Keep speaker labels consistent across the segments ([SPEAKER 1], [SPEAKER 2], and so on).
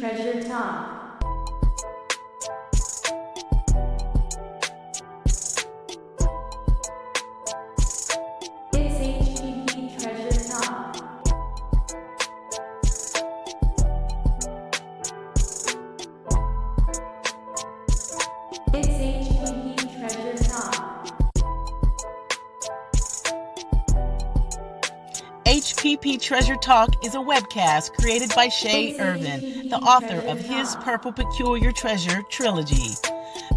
[SPEAKER 1] HPPTreasure Talk. It's HPPTreasure Talk. It's HPPTreasure Talk.
[SPEAKER 2] HPPTreasure Talk is a webcast created by Shay
[SPEAKER 1] It's
[SPEAKER 2] Irvin,
[SPEAKER 1] HPP
[SPEAKER 2] the author
[SPEAKER 1] Treasure
[SPEAKER 2] of his
[SPEAKER 1] Talk.
[SPEAKER 2] Purple Peculiar Treasure trilogy.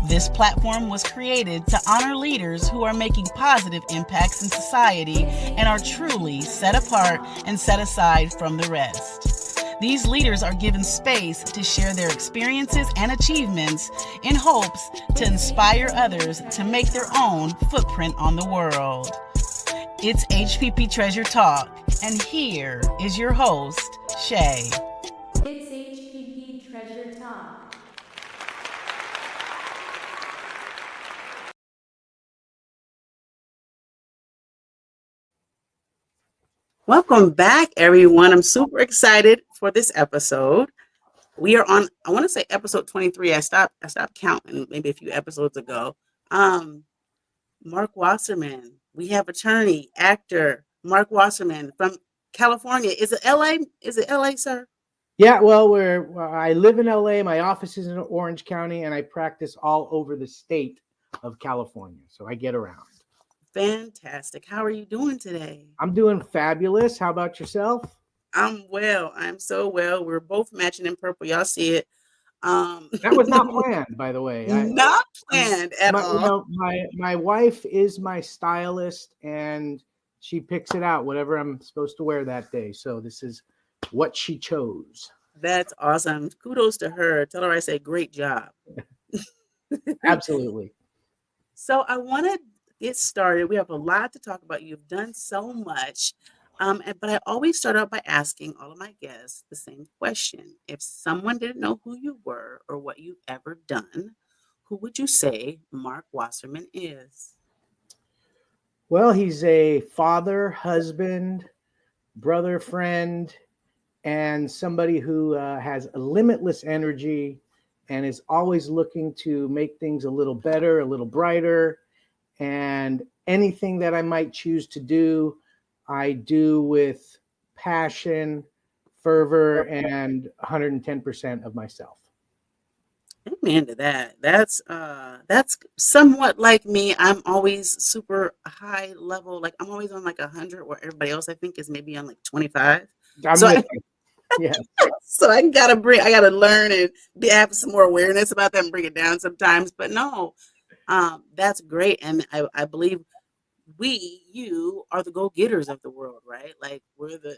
[SPEAKER 2] This platform was created to honor leaders who are making positive impacts in society and are truly set apart and set aside from the rest. These leaders are given space to share their experiences and achievements in hopes to inspire others to make their own footprint on the world. It's HPPTreasure Talk, and here is your host, Shay.
[SPEAKER 1] It's HPPTreasure Talk.
[SPEAKER 3] Welcome back, everyone. I'm super excited for this episode. We are on, I want to say episode 23. I stopped counting maybe a few episodes ago. Marc Wasserman. We have attorney, actor, Marc Wasserman from California. Is it LA? Is it LA, sir?
[SPEAKER 4] Yeah, well, I live in LA. My office is in Orange County, and I practice all over the state of California. So I get around.
[SPEAKER 3] Fantastic. How are you doing today?
[SPEAKER 4] I'm doing fabulous. How about yourself?
[SPEAKER 3] I'm well. I'm so well. We're both matching in purple. Y'all see it.
[SPEAKER 4] That was not planned, by the way.
[SPEAKER 3] Not planned at all.
[SPEAKER 4] My wife is my stylist, and she picks it out, whatever I'm supposed to wear that day. So this is what she chose.
[SPEAKER 3] That's awesome. Kudos to her. Tell her I say great job.
[SPEAKER 4] Absolutely.
[SPEAKER 3] So I want to get started. We have a lot to talk about. You've done so much. But I always start out by asking all of my guests the same question. If someone didn't know who you were or what you've ever done, who would you say Marc Wasserman is?
[SPEAKER 4] Well, he's a father, husband, brother, friend, and somebody who has a limitless energy and is always looking to make things a little better, a little brighter. And anything that I might choose to do, I do with passion, fervor, and 110% of myself.
[SPEAKER 3] Amen to that. That's somewhat like me. I'm always super high level. Like I'm always on like 100, where everybody else I think is maybe on like 25.
[SPEAKER 4] I'm
[SPEAKER 3] So
[SPEAKER 4] with you. Yeah.
[SPEAKER 3] So I gotta learn and have some more awareness about that and bring it down sometimes. But no, that's great, and I believe you are the go-getters of the world, right? Like we're the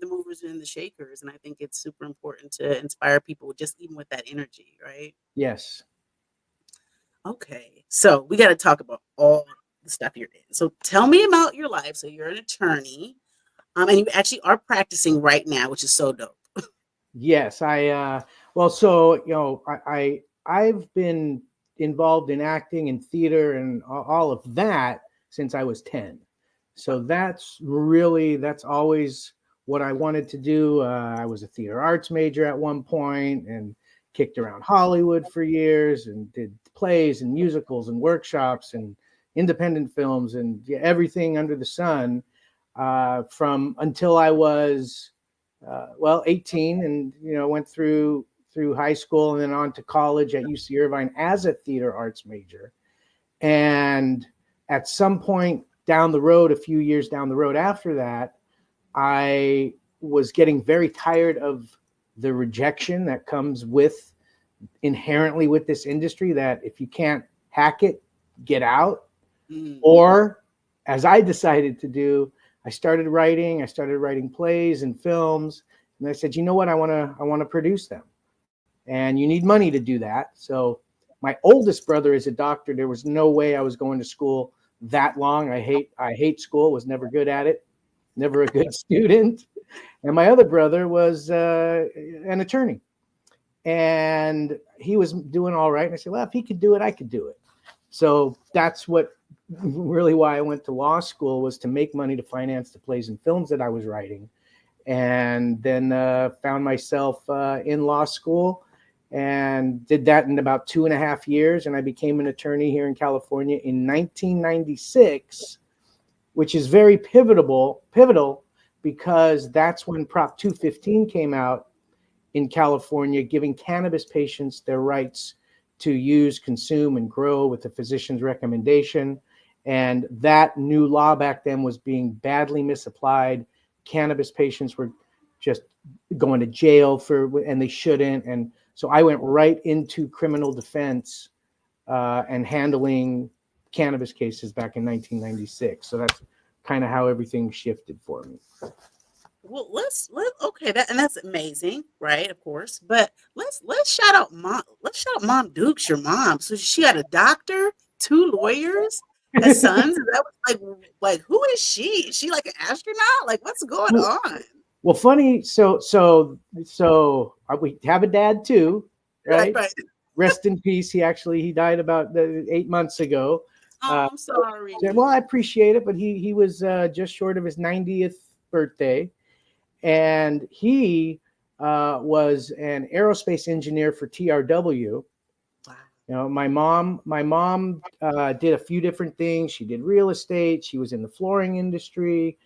[SPEAKER 3] movers and the shakers, and I think it's super important to inspire people just even with that energy, right?
[SPEAKER 4] Yes.
[SPEAKER 3] Okay, so we got to talk about all the stuff you're in. So tell me about your life. So you're an attorney, and you actually are practicing right now, which is so dope.
[SPEAKER 4] Yes. I've been involved in acting and theater and all of that since I was 10. So that's always what I wanted to do. I was a theater arts major at one point and kicked around Hollywood for years and did plays and musicals and workshops and independent films and everything under the sun from until I was 18, and went through high school and then on to college at UC Irvine as a theater arts major. And at some point down the road, a few years down the road after that, I was getting very tired of the rejection that comes inherently with this industry, that if you can't hack it, get out. Or, as I decided to do, I started writing plays and films, and I said, you know what, I want to produce them, and you need money to do that. So my oldest brother is a doctor. There was no way I was going to school that long. I hate school, was never good at it, never a good student. And my other brother was an attorney, and he was doing all right. And I said, well, if he could do it, I could do it. So that's really why I went to law school, was to make money to finance the plays and films that I was writing. and then found myself in law school and did that in about 2.5 years. And I became an attorney here in California in 1996, which is very pivotal because that's when Prop 215 came out in California, giving cannabis patients their rights to use, consume, and grow with the physician's recommendation. And that new law back then was being badly misapplied. Cannabis patients were just going to jail and they shouldn't. And so I went right into criminal defense and handling cannabis cases back in 1996. So that's kind of how everything shifted for me.
[SPEAKER 3] Well, let okay, that's amazing, right? Of course, but let's shout out mom. Let's shout out Mom Dukes, your mom. So she had a doctor, two lawyers, a son. That was like who is she? Is she like an astronaut? Like what's going on?
[SPEAKER 4] Well, funny. So we have a dad too, right?
[SPEAKER 3] Right.
[SPEAKER 4] Rest in peace. He died about 8 months ago.
[SPEAKER 3] Oh, I'm sorry.
[SPEAKER 4] Well, I appreciate it, but he was just short of his 90th birthday, and he was an aerospace engineer for TRW.
[SPEAKER 3] Wow.
[SPEAKER 4] You know, my mom did a few different things. She did real estate. She was in the flooring industry,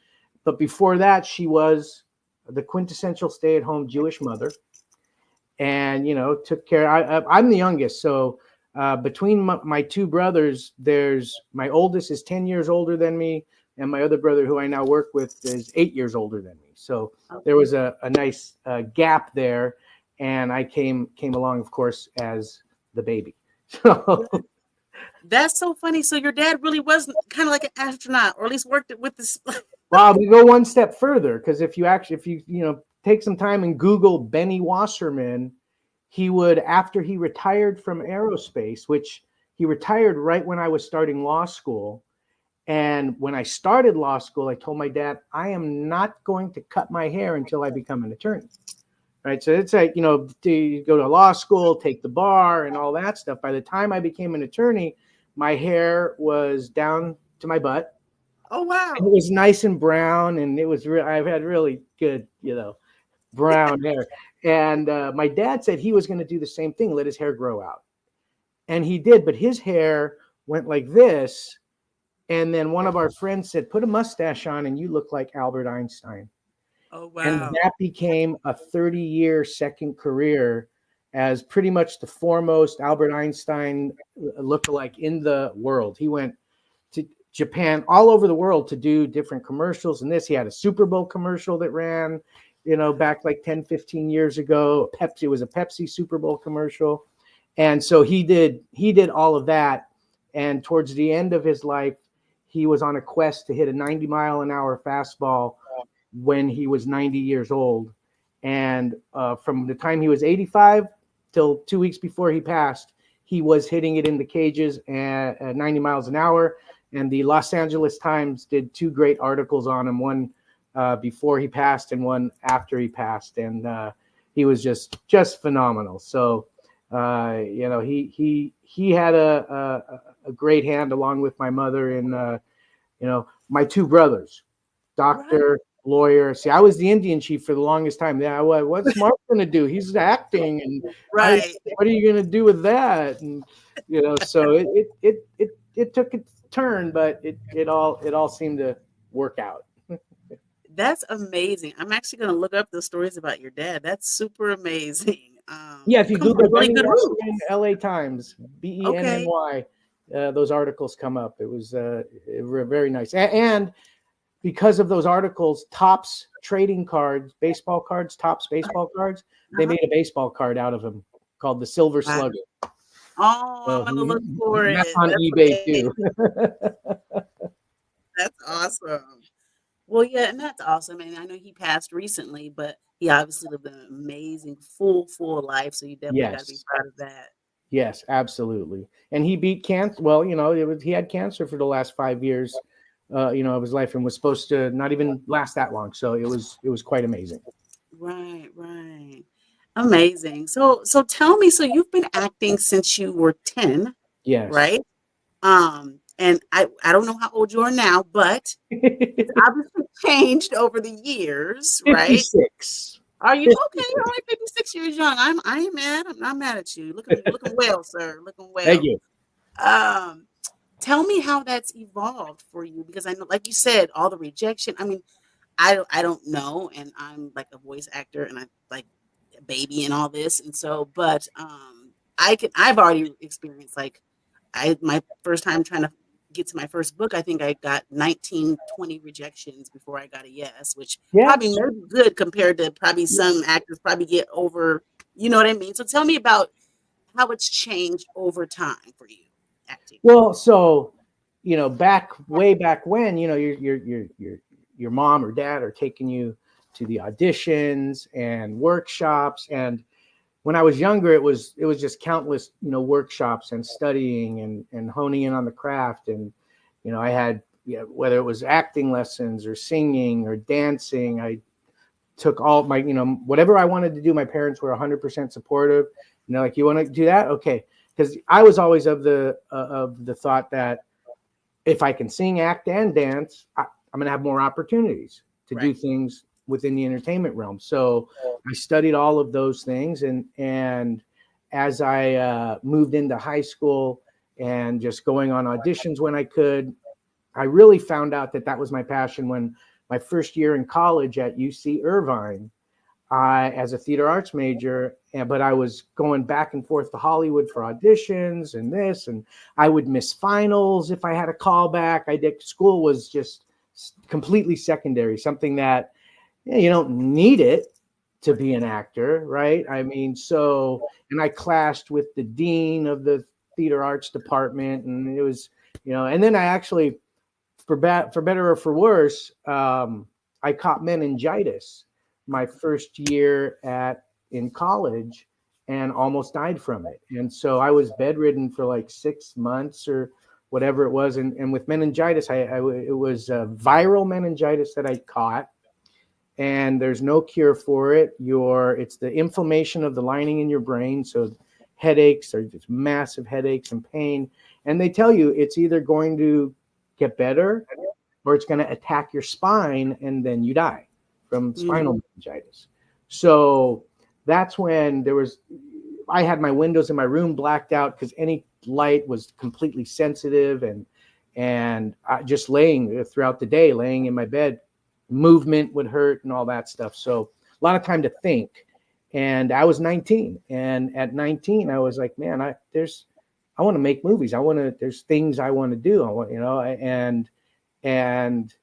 [SPEAKER 4] but before that, she was the quintessential stay-at-home Jewish mother, and took care. I'm the youngest, so between my two brothers, there's my oldest is 10 years older than me, and my other brother, who I now work with, is 8 years older than me. So there was a nice gap there, and I came along, of course, as the baby. So
[SPEAKER 3] That's so funny. So your dad really wasn't kind of like an astronaut, or at least worked with this.
[SPEAKER 4] well, we go one step further, because if you take some time and Google Benny Wasserman, he would, after he retired from aerospace, which he retired right when I was starting law school. And when I started law school, I told my dad, I am not going to cut my hair until I become an attorney. Right. So it's like, you go to law school, take the bar and all that stuff. By the time I became an attorney, my hair was down to my butt.
[SPEAKER 3] Oh, wow.
[SPEAKER 4] And it was nice and brown. And it was I've had really good, brown hair. And my dad said he was going to do the same thing, let his hair grow out. And he did. But his hair went like this. And then one of our friends said, put a mustache on and you look like Albert Einstein.
[SPEAKER 3] Oh, wow.
[SPEAKER 4] And that became a 30-year second career as pretty much the foremost Albert Einstein lookalike in the world. He went to Japan, all over the world, to do different commercials. And he had a Super Bowl commercial that ran, back like 10, 15 years ago. Pepsi, it was a Pepsi Super Bowl commercial. And so he did all of that. And towards the end of his life, he was on a quest to hit a 90-mile-an-hour fastball when he was 90 years old. And from the time he was 85 till 2 weeks before he passed, he was hitting it in the cages at 90 miles an hour. And the Los Angeles Times did 2 great articles on him, one before he passed and one after he passed. And he was just phenomenal. So, he had a great hand, along with my mother, and, my 2 brothers, doctor, right, lawyer. See, I was the Indian chief for the longest time. Yeah, what's Mark going to do? He's acting, and
[SPEAKER 3] right.
[SPEAKER 4] What are you going to do with that? And so it took its turn, but it all seemed to work out.
[SPEAKER 3] That's amazing. I'm actually going to look up the stories about your dad. That's super amazing.
[SPEAKER 4] Yeah, if you Google
[SPEAKER 3] really good
[SPEAKER 4] LA Times, BENNY, those articles come up. It was very nice. And because of those articles, Topps trading cards, baseball cards, Topps baseball cards, they made a baseball card out of them called the Silver Slugger.
[SPEAKER 3] Oh, I'm going to look for it.
[SPEAKER 4] That's on eBay too.
[SPEAKER 3] That's awesome. Well, yeah, and that's awesome. And I know he passed recently, but he obviously lived an amazing, full life. So you definitely got to be proud of that.
[SPEAKER 4] Yes, absolutely. And he beat cancer. Well, he had cancer for the last 5 years, of his life, and was supposed to not even last that long. So it was quite amazing.
[SPEAKER 3] Right. Amazing. So tell me, so you've been acting since you were 10.
[SPEAKER 4] Yes.
[SPEAKER 3] Right. and I don't know how old you are now, but it's obviously changed over the years, right?
[SPEAKER 4] 56.
[SPEAKER 3] Are you okay? You're only 56 years young. I ain't mad. I'm not mad at you. Looking well, sir. Looking
[SPEAKER 4] Thank
[SPEAKER 3] well.
[SPEAKER 4] you.
[SPEAKER 3] Um, Tell me how that's evolved for you, because I know, like you said, all the rejection. I mean, I don't know, and I'm like a voice actor, and I like a baby and all this, and so, but I've already experienced, like, my first time trying to get to my first book, I think I got 19, 20 rejections before I got a yes, which
[SPEAKER 4] Yeah.
[SPEAKER 3] probably may be good compared to probably some actors probably get over, you know what I mean? So tell me about how it's changed over time for you acting.
[SPEAKER 4] Well, so way back when, your mom or dad are taking you to the auditions and workshops, and when I was younger, it was just countless, workshops and studying and honing in on the craft, and I had, whether it was acting lessons or singing or dancing, I took all my, whatever I wanted to do. My parents were 100% supportive. Like, you want to do that, okay? Because I was always of the thought that if I can sing, act, and dance, I'm going to have more opportunities to do
[SPEAKER 3] Right.
[SPEAKER 4] things within the entertainment realm. So I studied all of those things, and as I moved into high school and just going on auditions when I could, I really found out that was my passion when my first year in college at UC Irvine, as a theater arts major, but I was going back and forth to Hollywood for auditions and this, and I would miss finals if I had a callback. School was just completely secondary, something that you don't need it to be an actor, right? I mean, and I clashed with the dean of the theater arts department, and it was, and then I actually, for better or for worse, I caught meningitis my first year in college and almost died from it. And so I was bedridden for like 6 months or whatever it was. And with meningitis, it was viral meningitis that I caught, and there's no cure for it. It's the inflammation of the lining in your brain. So headaches are just massive headaches and pain. And they tell you it's either going to get better or it's going to attack your spine and then you die from spinal meningitis. So that's when I had my windows in my room blacked out because any light was completely sensitive, and I just laying throughout the day, laying in my bed, movement would hurt and all that stuff. So a lot of time to think. And I was 19, and at 19 I was like, man, I want to make movies. There's things I want to do. I want, and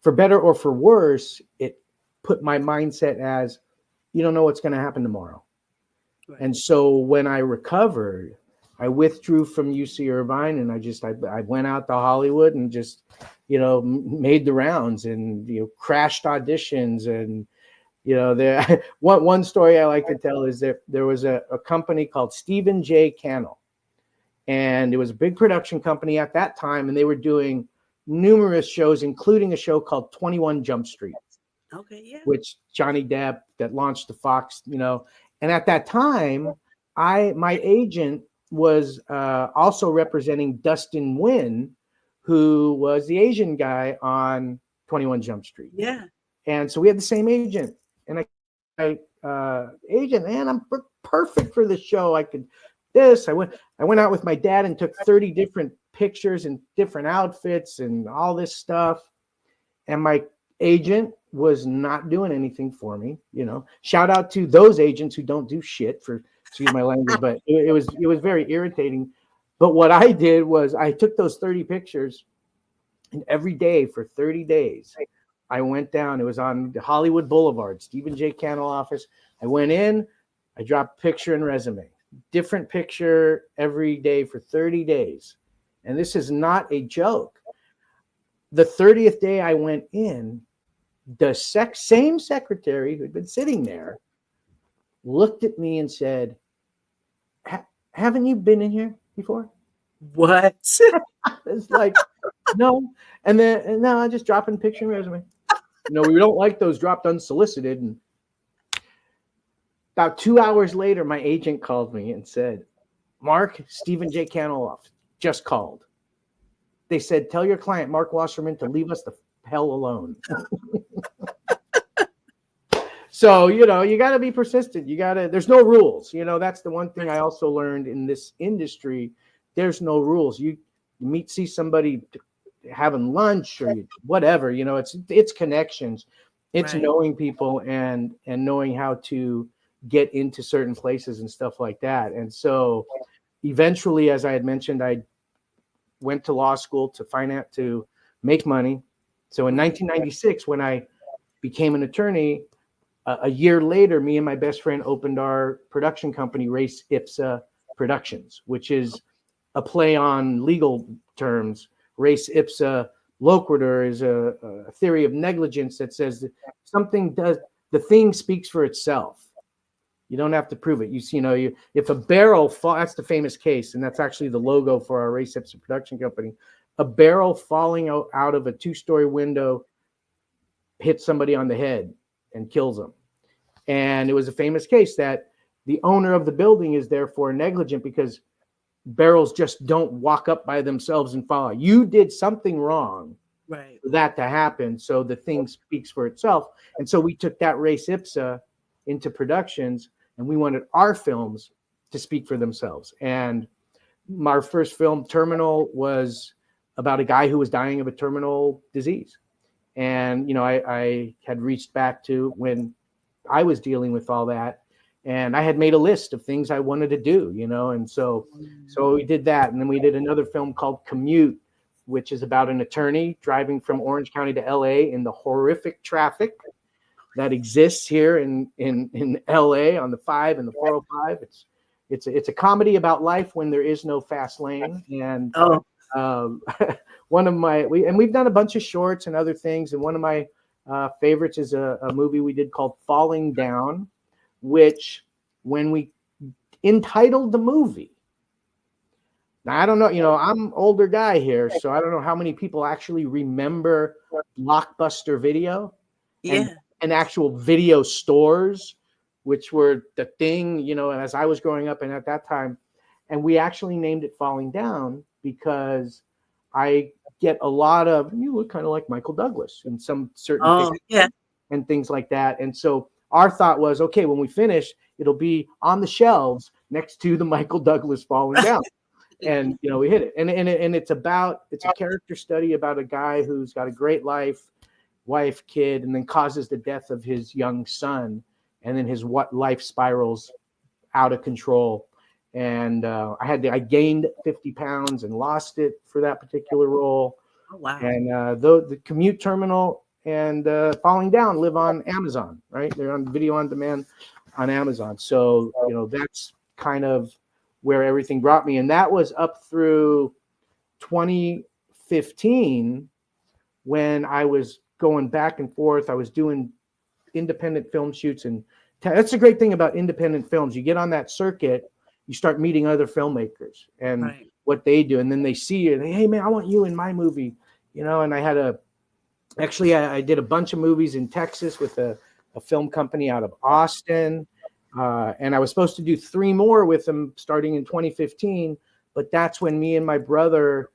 [SPEAKER 4] for better or for worse, it put my mindset as, you don't know what's going to happen tomorrow.
[SPEAKER 3] Right.
[SPEAKER 4] And so when I recovered, I withdrew from UC Irvine, and I went out to Hollywood and just, made the rounds and, crashed auditions. And, there, one story I like to tell is that there was a company called Stephen J. Cannell, and it was a big production company at that time. And they were doing numerous shows, including a show called 21 Jump Street,
[SPEAKER 3] Okay, yeah.
[SPEAKER 4] which Johnny Depp, that launched the Fox, and at that time, my agent was also representing Dustin Nguyen, who was the Asian guy on 21 Jump Street.
[SPEAKER 3] Yeah.
[SPEAKER 4] And so we had the same agent, and agent, man, I'm perfect for this show. I went out with my dad and took 30 different pictures in different outfits and all this stuff. And my agent was not doing anything for me. Shout out to those agents who don't do shit, for excuse my language, but it was very irritating. But what I did was I took those 30 pictures, and every day for 30 days, I went down. It was on Hollywood Boulevard, Stephen J. Cannell office. I went in, I dropped picture and resume, different picture every day for 30 days. And this is not a joke. The 30th day I went in, the same secretary who'd been sitting there looked at me and said, haven't you been in here before?
[SPEAKER 3] What?
[SPEAKER 4] It's like, no. And then, no, I just dropping picture and resume. We don't like those dropped unsolicited. And about 2 hours later, my agent called me and said, Mark, Stephen J. Cannell just called. they said, tell your client, Marc Wasserman, to leave us the hell alone. So, you know, you got to be persistent. There's no rules. You know, that's the one thing I also learned in this industry. There's no rules. You see somebody having lunch or whatever, you know, it's connections. It's
[SPEAKER 3] Right.
[SPEAKER 4] knowing people and knowing how to get into certain places and stuff like that. And so eventually, as I had mentioned, I went to law school to make money. So in 1996, when I became an attorney, a year later, me and my best friend opened our production company, Race Ipsa Productions, which is a play on legal terms. Race Ipsa loquitur is a theory of negligence that says that the thing speaks for itself. You don't have to prove it. If a barrel that's the famous case, and that's actually the logo for our Race Ipsa production company. A barrel falling out of a 2-story window hits somebody on the head and kills them. And it was a famous case that the owner of the building is therefore negligent because barrels just don't walk up by themselves and fall out. You did something wrong
[SPEAKER 3] Right.
[SPEAKER 4] for that to happen. So the thing speaks for itself. And so we took that Race Ipsa into productions, and we wanted our films to speak for themselves. And our first film, Terminal, was about a guy who was dying of a terminal disease. And, you know, I had reached back to when I was dealing with all that, and I had made a list of things I wanted to do, you know, and so we did that. And then we did another film called Commute, which is about an attorney driving from Orange County to LA in the horrific traffic that exists here in LA on the 5 and the 405. It's a comedy about life when there is no fast lane. And one of we've done a bunch of shorts and other things, and one of my favorites is a movie we did called Falling Down, which when we entitled the movie, now I don't know, you know, I'm an older guy here, so I don't know how many people actually remember Blockbuster Video and actual video stores, which were the thing, you know, as I was growing up and at that time. And we actually named it Falling Down because I get a lot of, you look kind of like Michael Douglas in some certain things and things like that. And so our thought was, okay, when we finish, it'll be on the shelves next to the Michael Douglas Falling Down. And, you know, we hit it. And it's a character study about a guy who's got a great wife, kid, and then causes the death of his young son. And then his life spirals out of control. And I gained 50 pounds and lost it for that particular role.
[SPEAKER 3] Oh, wow.
[SPEAKER 4] And the Commute, Terminal, and Falling Down live on Amazon, right? They're on video on demand on Amazon. So, you know, that's kind of where everything brought me. And that was up through 2015 when I was going back and forth. I was doing independent film shoots. And that's the great thing about independent films. You get on that circuit, you start meeting other filmmakers and what they do. And then they see you and hey man, I want you in my movie, you know. And I did a bunch of movies in Texas with a film company out of Austin. And I was supposed to do 3 more with them starting in 2015. But that's when me and my brother,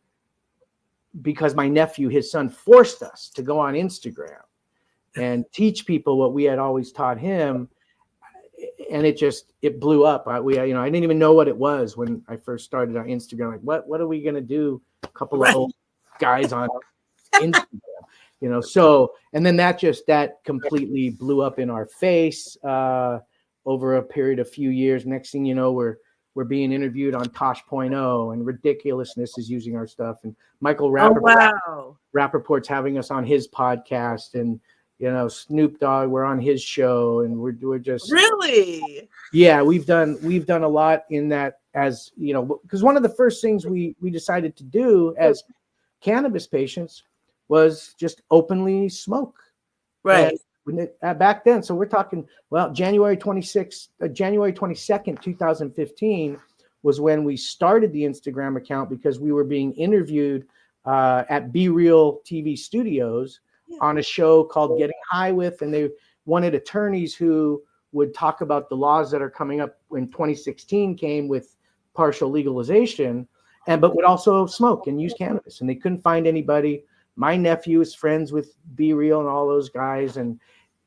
[SPEAKER 4] because my nephew, his son, forced us to go on Instagram and teach people what we had always taught him. And it blew up. I didn't even know what it was when I first started on Instagram. Like, what are we going to do? A couple of old guys on Instagram, you know? So, and then that completely blew up in our face over a period of few years. Next thing you know, we're being interviewed on Tosh.0 and Ridiculousness is using our stuff. And Michael Rappaport's having us on his podcast, and you know, Snoop Dogg, we're on his show, and we're just
[SPEAKER 3] really,
[SPEAKER 4] yeah, we've done a lot in that, as you know, because one of the first things we decided to do as cannabis patients was just openly smoke,
[SPEAKER 3] right?
[SPEAKER 4] Back then, so we're talking, well, January 22nd, 2015 was when we started the Instagram account, because we were being interviewed at Be Real TV Studios on a show called Getting High With, and they wanted attorneys who would talk about the laws that are coming up when 2016 came with partial legalization. but would also smoke and use cannabis, and they couldn't find anybody. My nephew is friends with Be Real and all those guys, and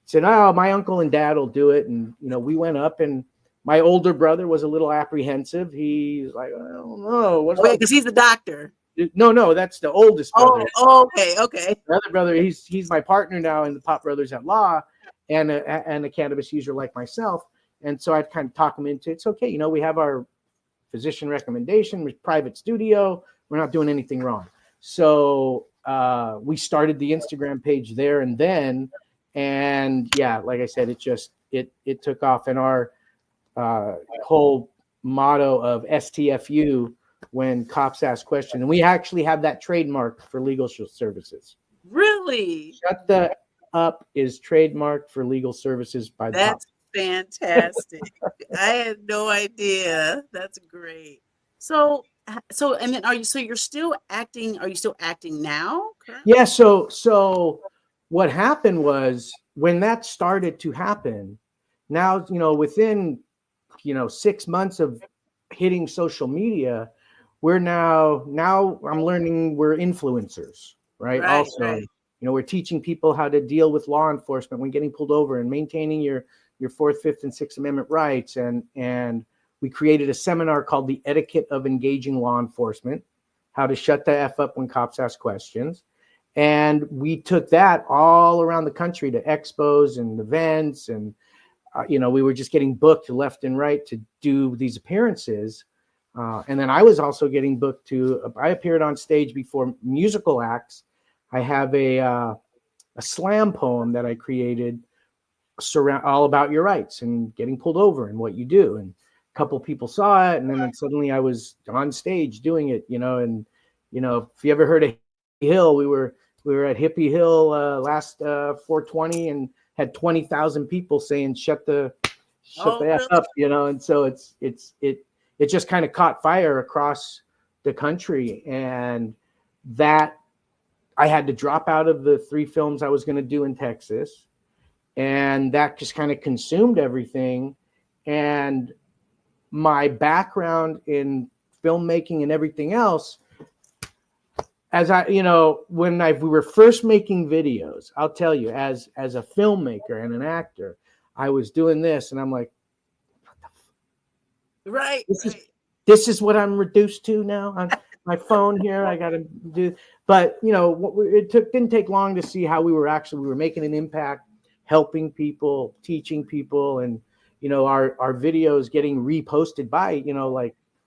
[SPEAKER 4] said, "Oh, my uncle and dad will do it." And we went up, and my older brother was a little apprehensive. He's like, "I don't know, what's
[SPEAKER 3] Okay, because he's the doctor.
[SPEAKER 4] no, that's the oldest brother.
[SPEAKER 3] Oh, okay.
[SPEAKER 4] The other brother, he's my partner now in the Pop Brothers at Law, and a cannabis user like myself. And so I'd kind of talk him into, it's okay. We have our physician recommendation, with private studio. We're not doing anything wrong. So we started the Instagram page there and then, and yeah, like I said, it took off. And our whole motto of STFU, when cops ask questions, and we actually have that trademark for legal services.
[SPEAKER 3] Really?
[SPEAKER 4] Shut the up is trademarked for legal services by the
[SPEAKER 3] That's fantastic. I had no idea. That's great. So and then you're still acting? Are you still acting now? Currently?
[SPEAKER 4] Yeah. So what happened was, when that started to happen, now, within, 6 months of hitting social media, we're now I'm learning we're influencers, right? Also,
[SPEAKER 3] Right.
[SPEAKER 4] we're teaching people how to deal with law enforcement when getting pulled over, and maintaining your Fourth, Fifth, and Sixth Amendment rights. And we created a seminar called The Etiquette of Engaging Law Enforcement, how to shut the F up when cops ask questions. And we took that all around the country to expos and events. And, we were just getting booked left and right to do these appearances. And then I was also getting booked I appeared on stage before musical acts. I have a slam poem that I created all about your rights and getting pulled over and what you do. And a couple people saw it, and then suddenly I was on stage doing it, and if you ever heard of Hill, we were at Hippie Hill last 420, and had 20,000 people saying shut the F up, and so it just kind of caught fire across the country. And that I had to drop out of the 3 films I was going to do in Texas. And that just kind of consumed everything. And my background in filmmaking and everything else, as when we were first making videos, I'll tell you, as a filmmaker and an actor, I was doing this, and I'm like,
[SPEAKER 3] Right.
[SPEAKER 4] This is what I'm reduced to now on my phone here. I got to do, but it didn't take long to see how we were making an impact, helping people, teaching people, and our videos getting reposted by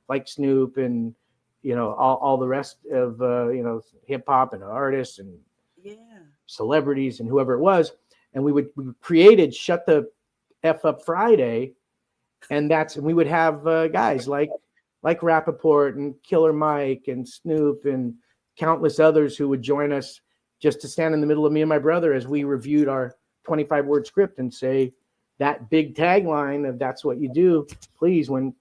[SPEAKER 4] like Snoop and all the rest of hip hop and artists and celebrities and whoever it was. And we created Shut the F Up Friday, and we would have guys like Rappaport and Killer Mike and Snoop and countless others who would join us just to stand in the middle of me and my brother as we reviewed our 25-word script and say that big tagline of "That's what you do, please," when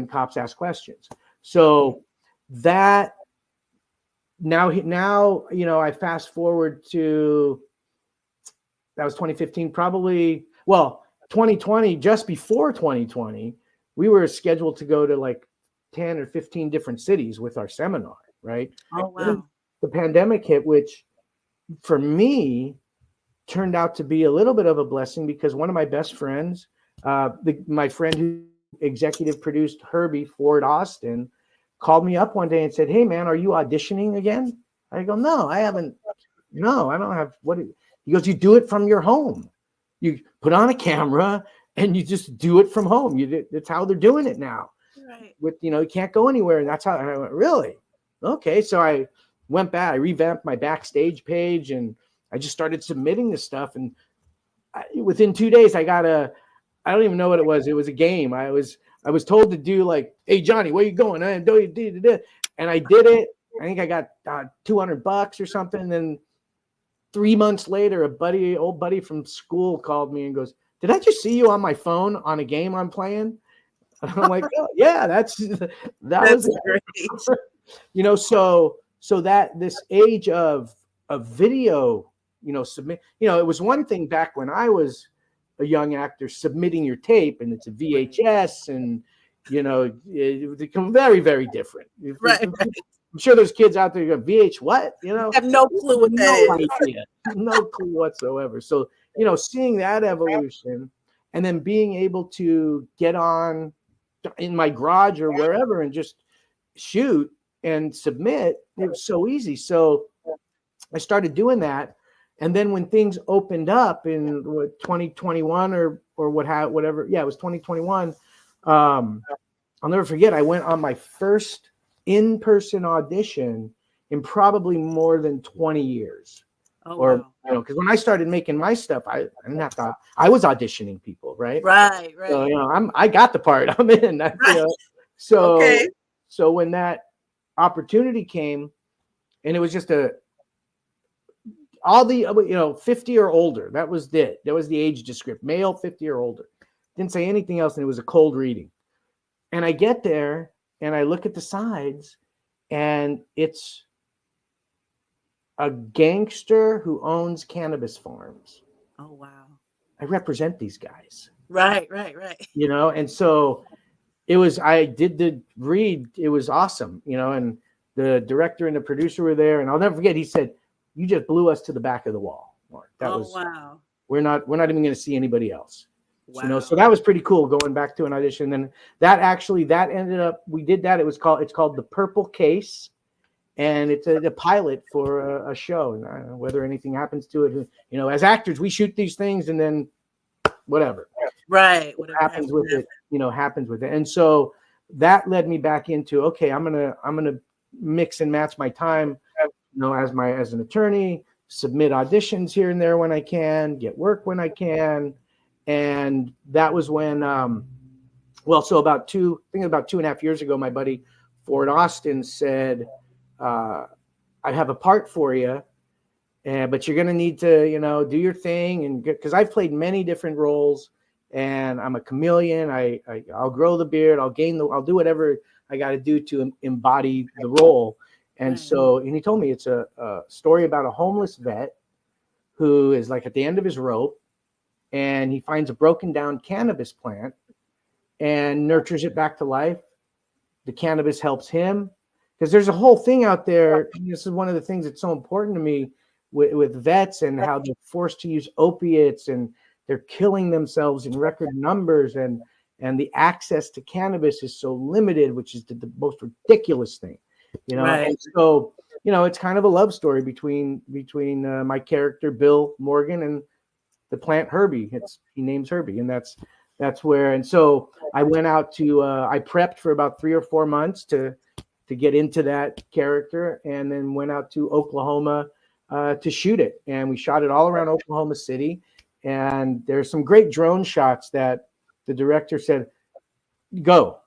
[SPEAKER 4] cops ask questions. So that now I fast forward to, that was 2015, probably, 2020, just before 2020, we were scheduled to go to like 10 or 15 different cities with our seminar, right?
[SPEAKER 3] Oh, wow.
[SPEAKER 4] Then the pandemic hit, which for me turned out to be a little bit of a blessing, because one of my best friends, my friend who executive produced Herbie Ford Austin, called me up one day and said, "Hey man, are you auditioning again?" I go, "No, I haven't. No, I don't have." He goes, "You do it from your home. You put on a camera and you just do it from home. That's how they're doing it now.
[SPEAKER 3] Right.
[SPEAKER 4] With you can't go anywhere." And that's how I went, "Really? Okay." So I went back, I revamped my backstage page, and I just started submitting this stuff. And within 2 days, I don't even know what it was. It was a game. I was told to do like, "Hey Johnny, where you going?" And I did it. I think I got $200 or something. And then 3 months later, old buddy from school called me and goes, "Did I just see you on my phone on a game I'm playing?" And I'm like, "Oh, yeah, that's
[SPEAKER 3] great."
[SPEAKER 4] So that this age of video, submit, it was one thing back when I was a young actor submitting your tape, and it's a VHS, and it become very, very different.
[SPEAKER 3] Right.
[SPEAKER 4] I'm sure there's kids out there who go, VH what?
[SPEAKER 3] I have no clue what that
[SPEAKER 4] No
[SPEAKER 3] is.
[SPEAKER 4] idea. No clue whatsoever. So, seeing that evolution and then being able to get on in my garage or wherever and just shoot and submit, it was so easy. So I started doing that. And then when things opened up in 2021 or whatever, yeah, it was 2021. I'll never forget. I went on my first in-person audition in probably more than 20 years.
[SPEAKER 3] Oh,
[SPEAKER 4] Or
[SPEAKER 3] wow.
[SPEAKER 4] because when I started making my stuff, I didn't have to. I was auditioning people, right?
[SPEAKER 3] Right.
[SPEAKER 4] So I got the part. I'm in.
[SPEAKER 3] Right.
[SPEAKER 4] So
[SPEAKER 3] Okay.
[SPEAKER 4] so when that opportunity came, and it was just all the 50 or older. That was it. That was the age description. Male 50 or older. Didn't say anything else, and it was a cold reading. And I get there and I look at the sides, and it's a gangster who owns cannabis farms.
[SPEAKER 3] Oh, wow.
[SPEAKER 4] I represent these guys.
[SPEAKER 3] Right.
[SPEAKER 4] And so I did the read. It was awesome, and the director and the producer were there, and I'll never forget. He said, "You just blew us to the back of the wall, Mark.
[SPEAKER 3] Wow.
[SPEAKER 4] We're not even going to see anybody else."
[SPEAKER 3] Wow.
[SPEAKER 4] So that was pretty cool going back to an audition. And that ended up, we did that. It's called The Purple Case. And it's a pilot for a show. And I don't know whether anything happens to it. As actors, we shoot these things and then whatever.
[SPEAKER 3] Right.
[SPEAKER 4] What happens with it, happens with it. And so that led me back into, okay, I'm gonna mix and match my time, as an attorney, submit auditions here and there when I can, get work when I can. And that was when, so about 2.5 years ago, my buddy Ford Austin said, I have a part for you, but you're going to need to, do your thing. And because I've played many different roles and I'm a chameleon, I'll grow the beard, I'll do whatever I got to do to embody the role. And so, and he told me it's a story about a homeless vet who is like at the end of his rope, and he finds a broken down cannabis plant and nurtures it back to life. The cannabis helps him, because there's a whole thing out there. This is one of the things that's so important to me with vets and how they're forced to use opiates and they're killing themselves in record numbers, and the access to cannabis is so limited, which is the most ridiculous thing,
[SPEAKER 3] Right.
[SPEAKER 4] And so, it's kind of a love story between my character Bill Morgan and the plant Herbie. He names Herbie, and that's where. And so I went out to I prepped for about 3 or 4 months to get into that character, and then went out to Oklahoma to shoot it. And we shot it all around Oklahoma City. And there's some great drone shots that the director said, "Go,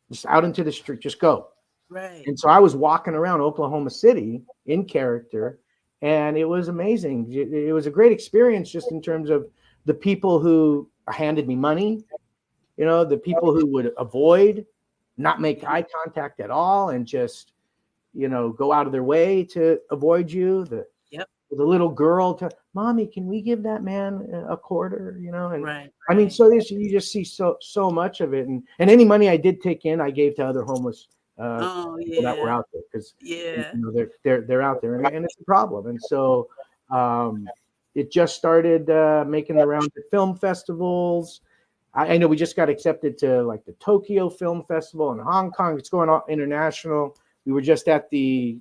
[SPEAKER 4] just out into the street, just go."
[SPEAKER 3] Right.
[SPEAKER 4] And so I was walking around Oklahoma City in character, and it was amazing. It was a great experience, just in terms of the people who handed me money, the people who would avoid, not make eye contact at all, and just, go out of their way to avoid you. The little girl to, "Mommy, can we give that man a quarter?" And
[SPEAKER 3] Right.
[SPEAKER 4] I mean, so you just see so much of it. And any money I did take in, I gave to other homeless people that were out there, because they're out there, and it's a problem. And so it just started making the rounds at film festivals. I know we just got accepted to like the Tokyo Film Festival in Hong Kong. It's going on international. We were just at the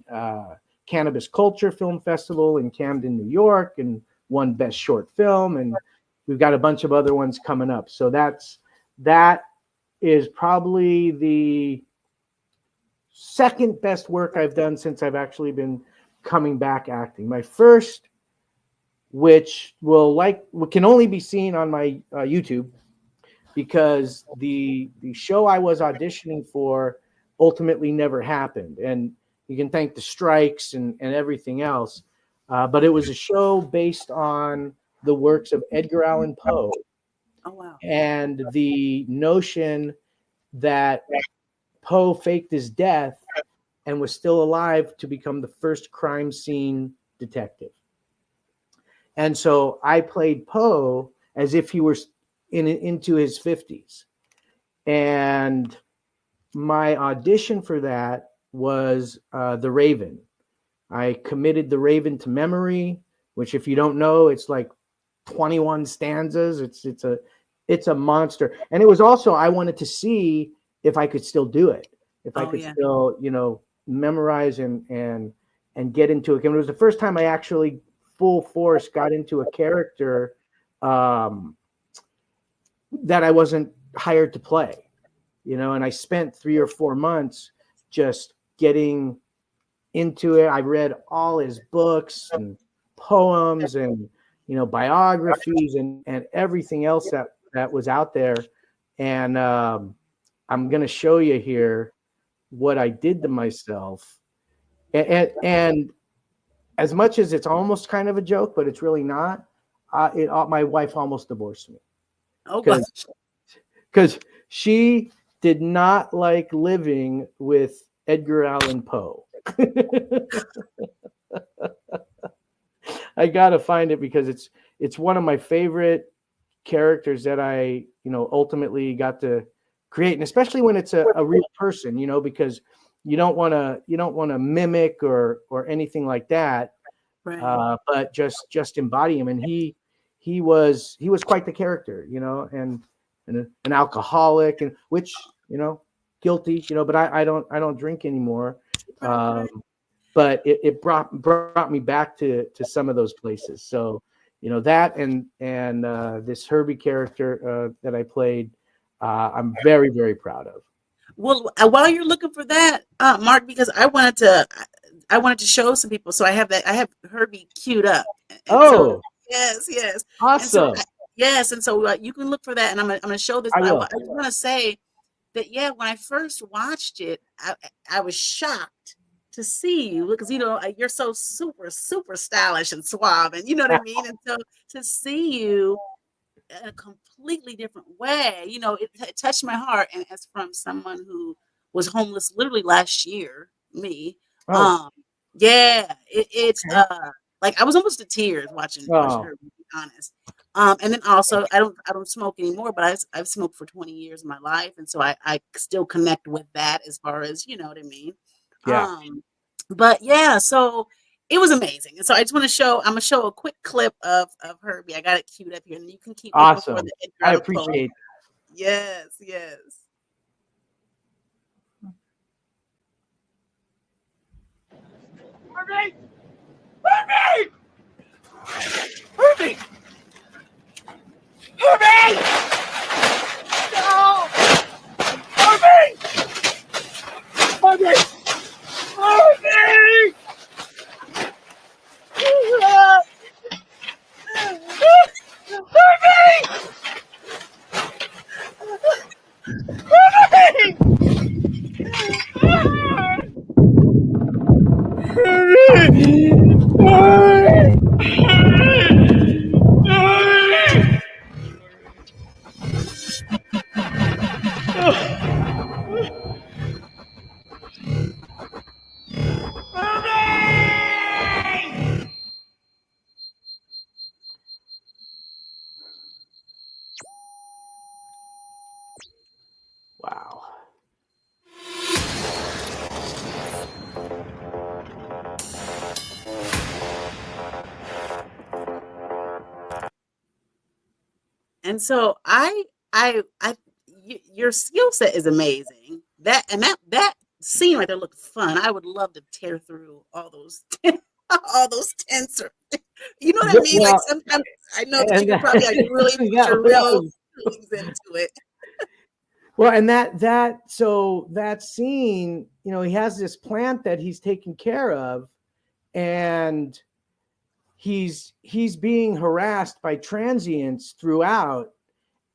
[SPEAKER 4] Cannabis Culture Film Festival in Camden, New York, and won Best Short Film. And we've got a bunch of other ones coming up. So that is probably the second best work I've done since I've actually been coming back acting. My first, which can only be seen on my YouTube, because the show I was auditioning for ultimately never happened. And you can thank the strikes and everything else. But it was a show based on the works of Edgar Allan Poe.
[SPEAKER 3] Oh, wow.
[SPEAKER 4] And the notion that Poe faked his death and was still alive to become the first crime scene detective. And so I played Poe as if he were into his 50s. And my audition for that was The Raven. I committed The Raven to memory, which, if you don't know, it's like 21 stanzas. It's a monster. And it was also, I wanted to see if I could still do it, if I could still, memorize and get into it. And it was the first time I actually full force got into a character that I wasn't hired to play, and I spent 3 or 4 months just getting into it. I read all his books and poems and biographies and everything else that was out there. And I'm going to show you here what I did to myself. And as much as it's almost kind of a joke, but it's really not, my wife almost divorced me.
[SPEAKER 3] Oh, gosh.
[SPEAKER 4] Because she did not like living with Edgar Allan Poe. I gotta find it because it's one of my favorite characters that I ultimately got to create, and especially when it's a real person, because you don't want to mimic or anything like that,
[SPEAKER 3] Right.
[SPEAKER 4] but just embody him. And he was quite the character, and an alcoholic, and which guilty, but I don't drink anymore.
[SPEAKER 3] Right.
[SPEAKER 4] But it brought me back to some of those places. So that and this Herbie character that I played, I'm very, very proud of.
[SPEAKER 3] Well, while you're looking for that, Mark, because I wanted to show some people. So I have Herbie queued up, and so
[SPEAKER 4] Oh,
[SPEAKER 3] yes, and so
[SPEAKER 4] awesome!
[SPEAKER 3] yes, and so you can look for that, and I'm gonna show this.
[SPEAKER 4] I
[SPEAKER 3] But I
[SPEAKER 4] will.
[SPEAKER 3] just want to say that when I first watched it, I was shocked to see you because you're so super stylish and suave, and you know what I mean. And so to see you in a completely different way, it touched my heart, and as from someone who was homeless literally last year, me.
[SPEAKER 4] Oh,
[SPEAKER 3] um yeah, it's
[SPEAKER 4] okay.
[SPEAKER 3] like I was almost to tears watching
[SPEAKER 4] Oh,
[SPEAKER 3] her, to be honest. And then also I don't smoke anymore, but I've smoked for 20 years of my life, and so I still connect with that as far as what I mean.
[SPEAKER 4] yeah,
[SPEAKER 3] But yeah, so it was amazing. And so I just want to I'm gonna show a quick clip of Herbie. I got it queued up here, and you can keep looking for
[SPEAKER 4] awesome.
[SPEAKER 3] the Edgar
[SPEAKER 4] I
[SPEAKER 3] Allan Poe.
[SPEAKER 4] appreciate.
[SPEAKER 3] Yes.
[SPEAKER 4] Herbie! Herbie! Herbie! Herbie! No! Herbie! Herbie! Herbie! Herbie! Wow.
[SPEAKER 3] And so your skill set is amazing. That scene right there looked fun. I would love to tear through all those all those tents, or you know what I mean? Like
[SPEAKER 4] Well,
[SPEAKER 3] sometimes I know that you
[SPEAKER 4] and
[SPEAKER 3] could probably like really put
[SPEAKER 4] that
[SPEAKER 3] your real
[SPEAKER 4] was
[SPEAKER 3] feelings into it.
[SPEAKER 4] well, and that scene, he has this plant that he's taking care of, and he's being harassed by transients throughout,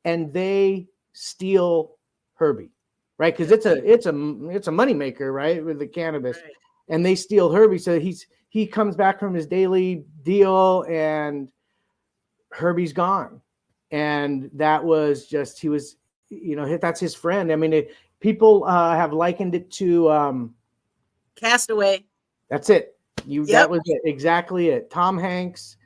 [SPEAKER 4] and they steal Herbie, right? Because it's a moneymaker, right, with the cannabis,
[SPEAKER 3] Right.
[SPEAKER 4] and they steal Herbie. So he comes back from his daily deal, and Herbie's gone, and that was just he was, that's his friend. I mean, people have likened it to
[SPEAKER 3] Castaway.
[SPEAKER 4] that's it. That
[SPEAKER 3] Yep.
[SPEAKER 4] was it, exactly it. Tom Hanks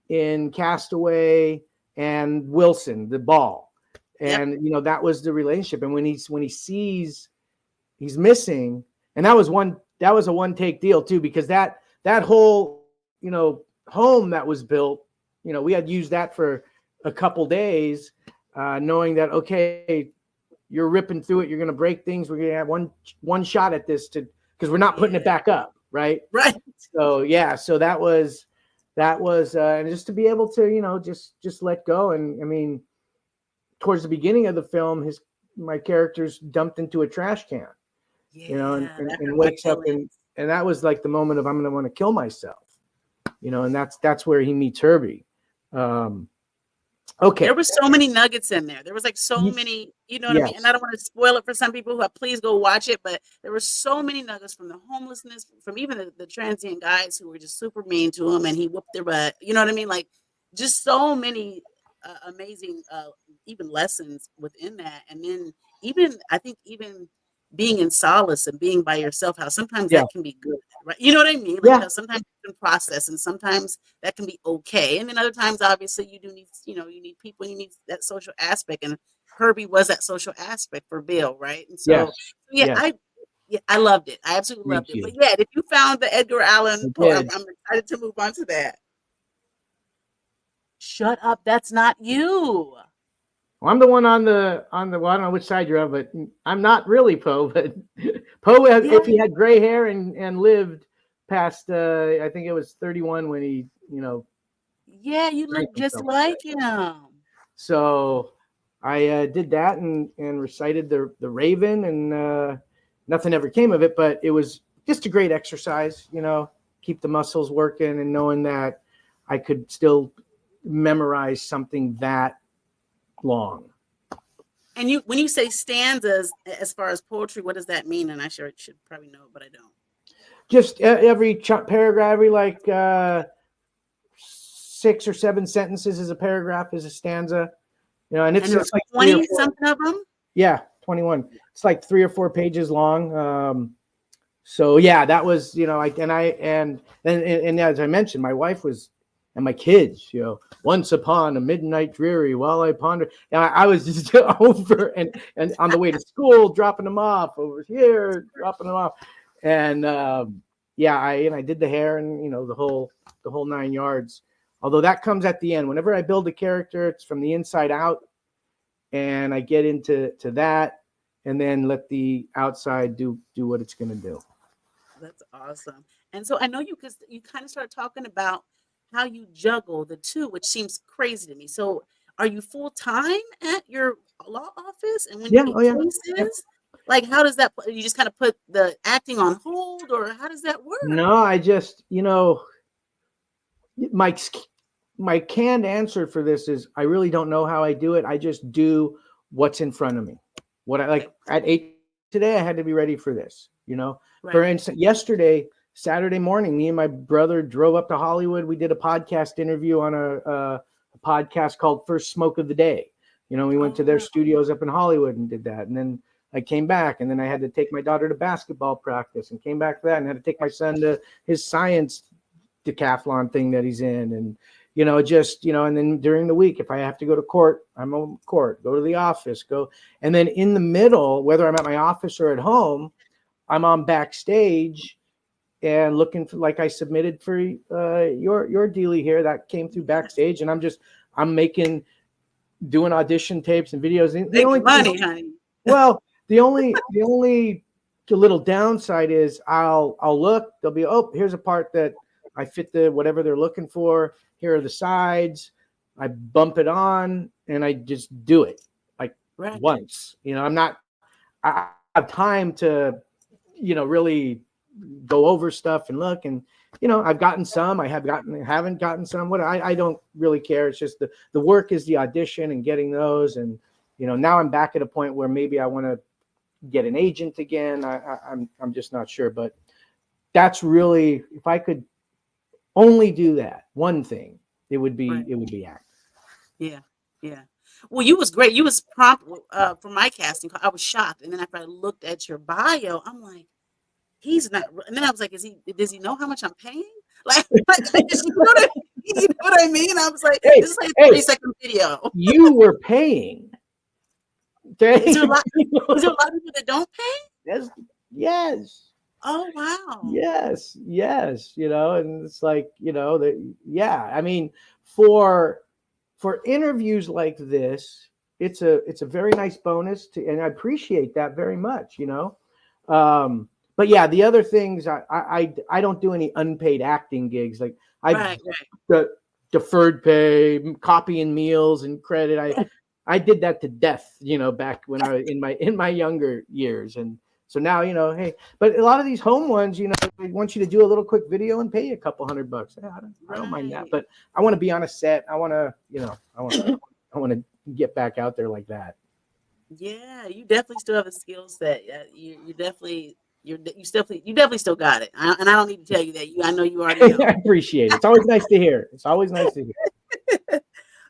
[SPEAKER 4] in Castaway and Wilson, the ball. And you know, that was the relationship. And when he sees he's missing, and that was a one take deal too, because that whole, you know, home that was built, you know, we had used that for a couple days, knowing that, okay, you're ripping through it, you're going to break things, we're going to have one shot at this because we're not putting it back up, right? So yeah, so that was and just to be able to, you know, just let go. And I mean, towards the beginning of the film, my character's dumped into a trash can, you know, and wakes up, and that was like the moment of, I'm going to want to kill myself, you know, and that's where he meets Herbie. Okay.
[SPEAKER 3] There were so many nuggets in there. There was like so many, you know what I mean? And I don't want to spoil it for some people please go watch it, but there were so many nuggets from the homelessness, from even the transient guys who were just super mean to him and he whooped their butt. You know what I mean? Like just so many amazing, even lessons within that. And then I think even being in solace and being by yourself, how sometimes that can be good, right? You know what I mean? Like how sometimes you can process and sometimes that can be okay. And then other times, obviously, you do need, you know, you need people, you need that social aspect. And Herbie was that social aspect for Bill, right? And so, I loved it. I absolutely loved it. But yeah, if you found the Edgar Allan poem, I'm excited to move on to that. Shut up. That's not you.
[SPEAKER 4] Well, I'm the one on the well, I don't know which side you're on, but I'm not really Poe. But Poe, if he had gray hair and lived past, I think it was 31 when he, you know.
[SPEAKER 3] Yeah, you look just like him.
[SPEAKER 4] So I did that and recited the Raven, and nothing ever came of it. But it was just a great exercise, you know, keep the muscles working and knowing that I could still memorize something that long.
[SPEAKER 3] And when you say stanzas, as far as poetry, what does that mean? And I should probably know, but I don't.
[SPEAKER 4] Just every paragraph, every like 6 or 7 sentences is a paragraph, is a stanza. You know, and it's like
[SPEAKER 3] 20 something of them.
[SPEAKER 4] Yeah, 21. It's like 3 or 4 pages long. So yeah, that was, you know, and as I mentioned, my wife was. And my kids, you know, once upon a midnight dreary, while I ponder, and I was just over and on the way to school, dropping them off over here, dropping them off, and I did the hair and, you know, the whole 9 yards. Although that comes at the end. Whenever I build a character, it's from the inside out, and I get into that, and then let the outside do what it's going to do.
[SPEAKER 3] That's awesome. And so I know because you kind of started talking about how you juggle the two, which seems crazy to me. So are you full-time at your law office? And when you get cases, like how does that, you just kind of put the acting on hold, or how does that work?
[SPEAKER 4] No, I just, you know, my canned answer for this is I really don't know how I do it. I just do what's in front of me. What I like at 8 today, I had to be ready for this, you know. For instance, yesterday, Saturday morning, me and my brother drove up to Hollywood. We did a podcast interview on a podcast called First Smoke of the Day. You know, we went to their studios up in Hollywood and did that. And then I came back, and then I had to take my daughter to basketball practice and came back for that, and had to take my son to his science decathlon thing that he's in. And, you know, just, you know, and then during the week, if I have to go to court, I'm on court, go to the office, go. And then in the middle, whether I'm at my office or at home, I'm on backstage and looking for, like I submitted for your dealie here that came through backstage, and I'm doing audition tapes and videos. The only
[SPEAKER 3] money, honey.
[SPEAKER 4] Well, the only little downside is I'll look. They'll be, oh, here's a part that I fit the whatever they're looking for. Here are the sides. I bump it on and I just do it like once. You know, I have time to, you know, really go over stuff and look, and, you know, I've gotten some, haven't gotten some. I don't really care. It's just the work is the audition and getting those. And, you know, now I'm back at a point where maybe I want to get an agent again. I'm just not sure, but that's really, if I could only do that one thing, it would be acting.
[SPEAKER 3] Yeah. Well, you was great. You was prompt for my casting call. I was shocked, and then after I looked at your bio, I'm like, he's not. And then I was like, does he know how much I'm paying? Like, you know what I mean? I was like, this is like a 30-second video.
[SPEAKER 4] You were paying. Okay.
[SPEAKER 3] Is there a lot? Is there a lot of people that don't pay?
[SPEAKER 4] Yes. Yes.
[SPEAKER 3] Oh wow.
[SPEAKER 4] Yes, and it's like, yeah, I mean, for interviews like this, it's a very nice bonus and I appreciate that very much, but yeah, the other things, I don't do any unpaid acting gigs. Like
[SPEAKER 3] Right.
[SPEAKER 4] the deferred pay, copying meals and credit. I did that to death, back when I was in my younger years. And so now, hey, but a lot of these home ones, they want you to do a little quick video and pay you a couple $100. Yeah, I don't mind that,
[SPEAKER 3] Right.
[SPEAKER 4] but I want to be on a set. I want to, I want to get back out there like that.
[SPEAKER 3] Yeah, you definitely still have a skill set. You definitely you definitely still got it. And I don't need to tell you that. I know you already know.
[SPEAKER 4] I appreciate it. It's always nice to hear. It's always nice to hear.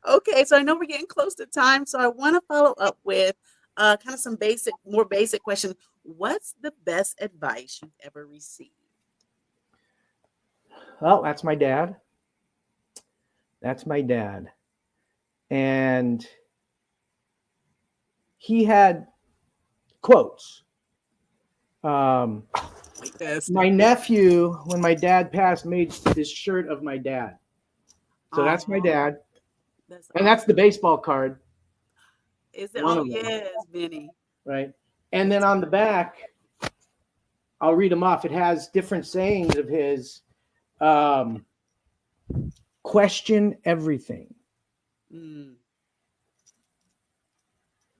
[SPEAKER 3] Okay, so I know we're getting close to time, so I want to follow up with kind of some more basic questions. What's the best advice you've ever received?
[SPEAKER 4] Well, that's my dad. That's my dad. And he had quotes. My nephew, when my dad passed, made this shirt of my dad. So that's my dad. And that's the baseball card.
[SPEAKER 3] Is it?
[SPEAKER 4] One
[SPEAKER 3] Oh
[SPEAKER 4] of them,
[SPEAKER 3] yes, Benny.
[SPEAKER 4] right? And then on the back, I'll read them off. It has different sayings of his. Question everything.
[SPEAKER 3] Mm.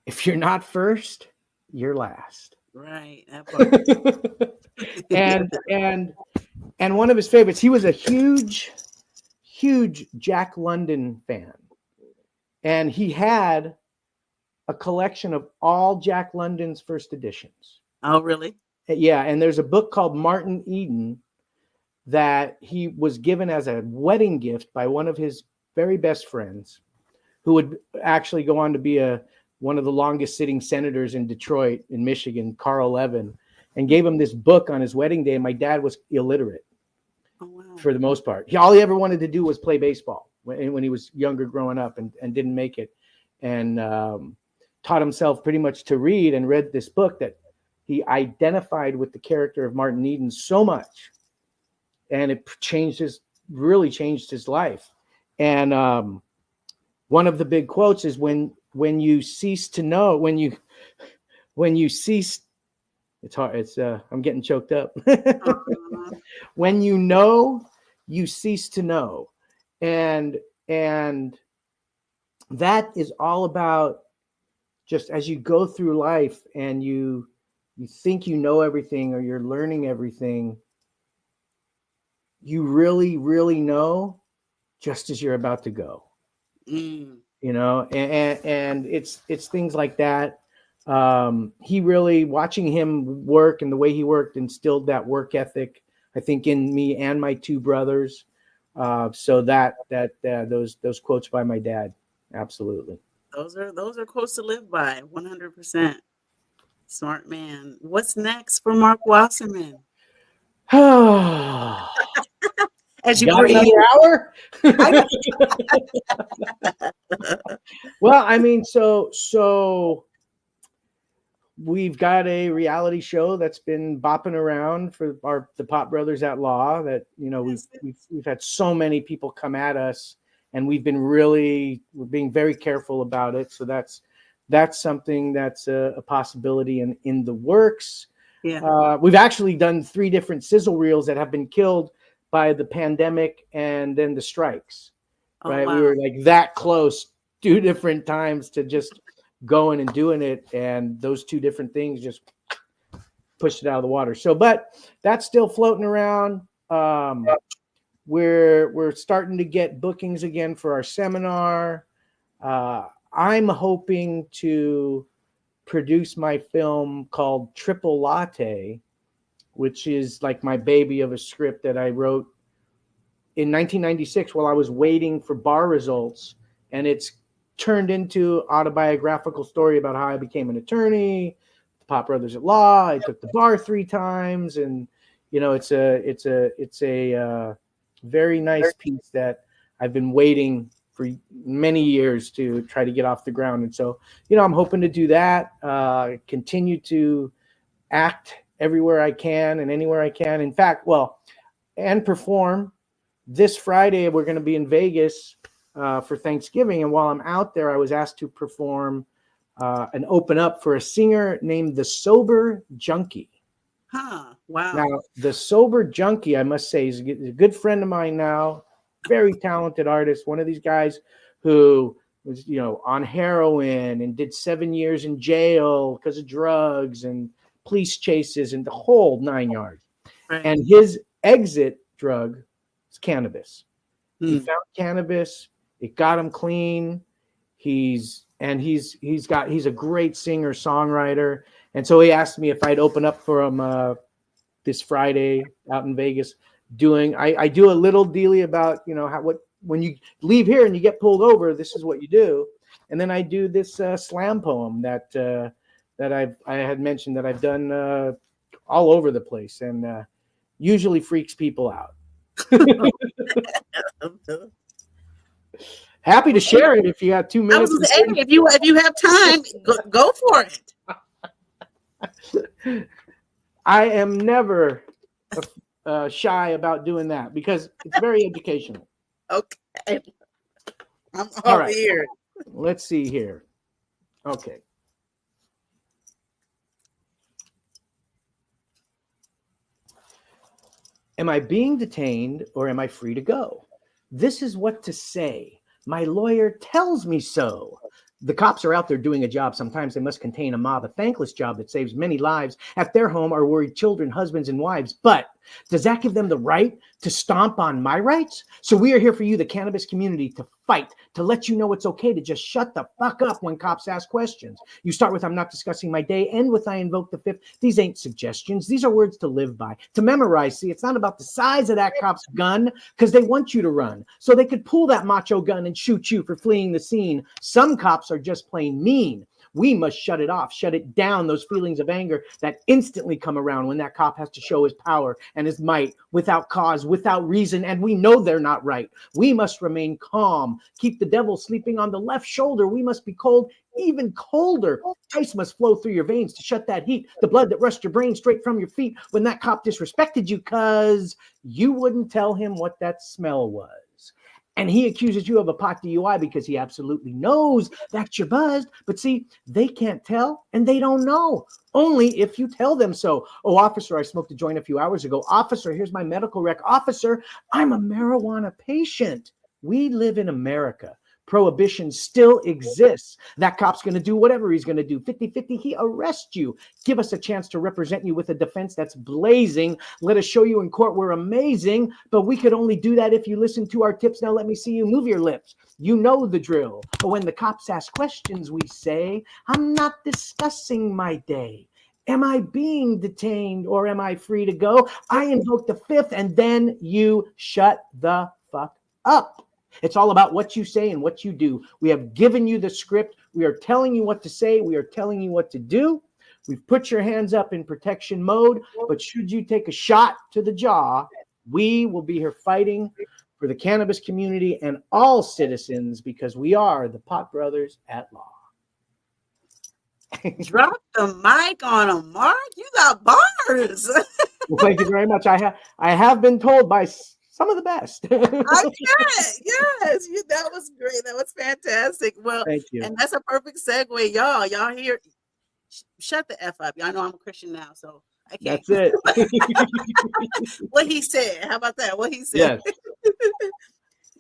[SPEAKER 4] If you're not first, you're last.
[SPEAKER 3] Right. That part.
[SPEAKER 4] and one of his favorites, he was a huge Jack London fan. And he had a collection of all Jack London's first editions.
[SPEAKER 3] Oh, really?
[SPEAKER 4] Yeah, and there's a book called Martin Eden that he was given as a wedding gift by one of his very best friends, who would actually go on to be one of the longest sitting senators in Detroit, in Michigan, Carl Levin, and gave him this book on his wedding day. And my dad was illiterate.
[SPEAKER 3] Oh, wow.
[SPEAKER 4] For the most part. All he ever wanted to do was play baseball when he was younger growing up, and didn't make it. And taught himself pretty much to read, and read this book that he identified with the character of Martin Eden so much. And it really changed his life. And one of the big quotes is when you cease to know, when you cease, it's hard. I'm getting choked up. When you know, you cease to know. And that is all about, just as you go through life and you think you know everything, or you're learning everything, you really, really know just as you're about to go.
[SPEAKER 3] Mm.
[SPEAKER 4] And it's things like that. He really, watching him work and the way he worked, instilled that work ethic, I think, in me and my two brothers. So those quotes by my dad, absolutely.
[SPEAKER 3] Those are quotes to live by. 100%. Smart man. What's next for Marc Wasserman? As you
[SPEAKER 4] Got
[SPEAKER 3] breathe.
[SPEAKER 4] another hour? Well, I mean, so we've got a reality show that's been bopping around for the Pop Brothers at Law. That we've had so many people come at us, and we're being very careful about it. So that's something that's a possibility in the works.
[SPEAKER 3] Yeah.
[SPEAKER 4] We've actually done 3 different sizzle reels that have been killed by the pandemic and then the strikes.
[SPEAKER 3] Oh,
[SPEAKER 4] right?
[SPEAKER 3] Wow.
[SPEAKER 4] We were like that close 2 different times to just going and doing it, and those 2 different things just pushed it out of the water. So, but that's still floating around. We're starting to get bookings again for our seminar. I'm hoping to produce my film called Triple Latte, which is like my baby of a script that I wrote in 1996 while I was waiting for bar results. And it's turned into autobiographical story about how I became an attorney, the Pop Brothers at Law. I took the bar 3 times, and it's a very nice piece that I've been waiting for many years to try to get off the ground. And so, I'm hoping to do that, continue to act everywhere I can and anywhere I can. In fact, and perform. This Friday, we're going to be in Vegas for Thanksgiving. And while I'm out there, I was asked to perform and open up for a singer named the Sober Junkie.
[SPEAKER 3] Huh. Wow.
[SPEAKER 4] Now, the Sober Junkie, I must say, is a good friend of mine now. Very talented artist. One of these guys who was, on heroin and did 7 years in jail because of drugs and police chases and the whole 9 yards.
[SPEAKER 3] Right.
[SPEAKER 4] And his exit drug is cannabis. He found cannabis. It got him clean. He's a great singer, songwriter. And so he asked me if I'd open up for him this Friday out in Vegas. I do a little dealy about, when you leave here and you get pulled over, this is what you do. And then I do this slam poem that I had mentioned that I've done all over the place, and usually freaks people out. Happy to share it if you got 2 minutes.
[SPEAKER 3] If you have time, go for it.
[SPEAKER 4] I am never shy about doing that because it's very educational.
[SPEAKER 3] Okay. I'm
[SPEAKER 4] all right.
[SPEAKER 3] here.
[SPEAKER 4] Let's see here. Okay. Am I being detained or am I free to go? This is what to say. My lawyer tells me so. The cops are out there doing a job. Sometimes they must contain a mob, a thankless job that saves many lives. At their home are worried children, husbands, and wives. But does that give them the right to stomp on my rights? So we are here for you, the cannabis community, to fight, to let you know it's okay to just shut the fuck up when cops ask questions. You start with, I'm not discussing my day, end with, I invoke the fifth. These ain't suggestions. These are words to live by, to memorize. See, it's not about the size of that cop's gun, because they want you to run. So they could pull that macho gun and shoot you for fleeing the scene. Some cops are just plain mean. We must shut it off, shut it down, those feelings of anger that instantly come around when that cop has to show his power and his might without cause, without reason, and we know they're not right. We must remain calm, keep the devil sleeping on the left shoulder. We must be cold, even colder. Ice must flow through your veins to shut that heat, the blood that rushed your brain straight from your feet when that cop disrespected you because you wouldn't tell him what that smell was. And he accuses you of a pot DUI because he absolutely knows that you're buzzed. But see, they can't tell and they don't know. Only if you tell them so. Oh, officer, I smoked a joint a few hours ago. Officer, here's my medical rec. Officer, I'm a marijuana patient. We live in America. Prohibition still exists. That cop's going to do whatever he's going to do. 50-50, he arrests you. Give us a chance to represent you with a defense that's blazing. Let us show you in court we're amazing, but we could only do that if you listen to our tips. Now let me see you move your lips. You know the drill. But when the cops ask questions, we say, I'm not discussing my day. Am I being detained or am I free to go? I invoke the fifth, and then you shut the fuck up. It's all about what you say and what you do. We have given you the script. We are telling you what to say. We are telling you what to do. We've put your hands up in protection mode, but should you take a shot to the jaw, we will be here fighting for the cannabis community and all citizens because we are the Pot Brothers at Law.
[SPEAKER 3] Drop the mic on him, Mark. You got bars.
[SPEAKER 4] Well, thank you very much. I have been told by some of the best.
[SPEAKER 3] I can. Yes, that was great. That was fantastic. Well,
[SPEAKER 4] thank you.
[SPEAKER 3] And that's a perfect segue, y'all. Y'all hear? Shut the F up. Y'all know I'm a Christian now, so I can't.
[SPEAKER 4] That's it.
[SPEAKER 3] What he said. How about that? What he said.
[SPEAKER 4] Yes.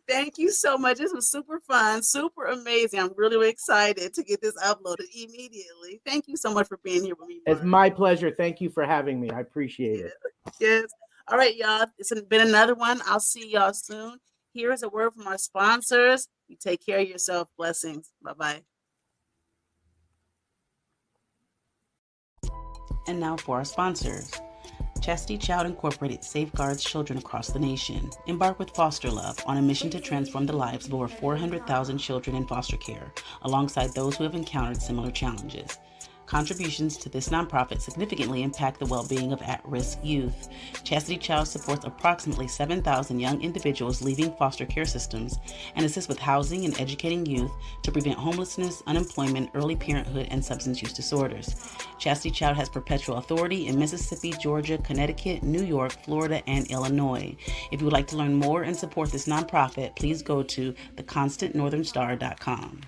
[SPEAKER 3] Thank you so much. This was super fun, super amazing. I'm really excited to get this uploaded immediately. Thank you so much for being here with me, Mark.
[SPEAKER 4] It's my pleasure. Thank you for having me. I appreciate it.
[SPEAKER 3] Yes. All right, y'all. It's been another one. I'll see y'all soon. Here is a word from our sponsors. You take care of yourself. Blessings. Bye-bye.
[SPEAKER 2] And now for our sponsors. Chastity Child Incorporated safeguards children across the nation. Embark with Foster Love on a mission to transform the lives of over 400,000 children in foster care, alongside those who have encountered similar challenges. Contributions to this nonprofit significantly impact the well-being of at-risk youth. Chastity Child supports approximately 7,000 young individuals leaving foster care systems and assists with housing and educating youth to prevent homelessness, unemployment, early parenthood, and substance use disorders. Chastity Child has perpetual authority in Mississippi, Georgia, Connecticut, New York, Florida, and Illinois. If you would like to learn more and support this nonprofit, please go to theconstantnorthernstar.com.